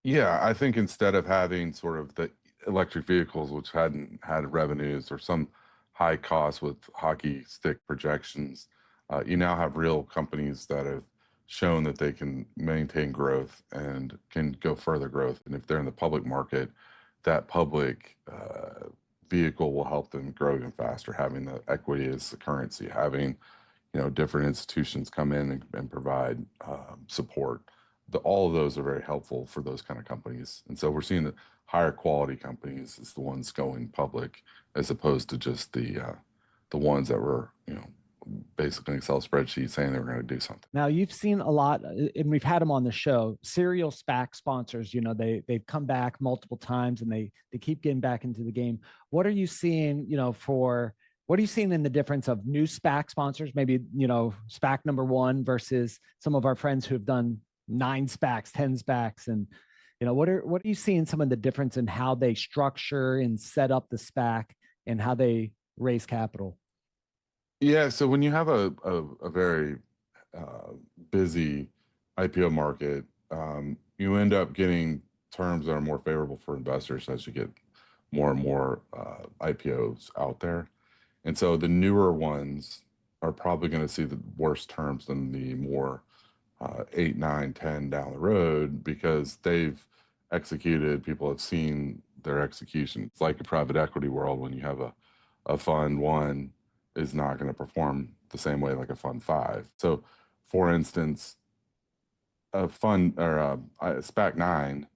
Yeah, I think instead of having sort of the electric vehicles, which hadn't had revenues or some high costs with hockey stick projections, you now have real companies that have shown that they can maintain growth and can go further growth. And if they're in the public market, that public vehicle will help them grow even faster. Having the equity as the currency, having different institutions come in and provide support. All of those are very helpful for those kind of companies. And so we're seeing that higher quality companies is the ones going public as opposed to just the ones that were, basically Excel spreadsheets saying they were going to do something. Now you've seen a lot, and we've had them on the show. Serial SPAC sponsors, they've come back multiple times, and they keep getting back into the game. What are you seeing? What are you seeing in the difference of new SPAC sponsors? Maybe SPAC number one versus some of our friends who have done 9 SPACs, 10 SPACs, and what are you seeing some of the difference in how they structure and set up the SPAC and how they raise capital? Yeah, so when you have a very busy IPO market, you end up getting terms that are more favorable for investors as you get more and more IPOs out there. And so the newer ones are probably going to see the worst terms than the more 8, 9, 10 down the road because they've executed, people have seen their execution. It's like a private equity world when you have a fund one is not going to perform the same way like a fund five. So for instance, a fund or a SPAC 9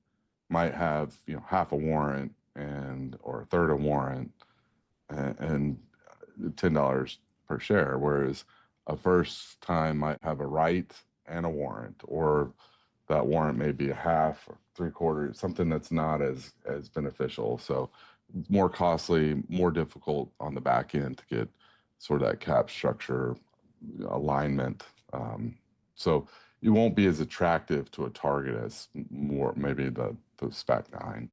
might have half a warrant and or a third a warrant and $10 per share, whereas a first time might have a right and a warrant, or that warrant may be a half or three quarters, something that's not as beneficial. So more costly, more difficult on the back end to get sort of that cap structure alignment. So it won't be as attractive to a target as more maybe the SPAC 9.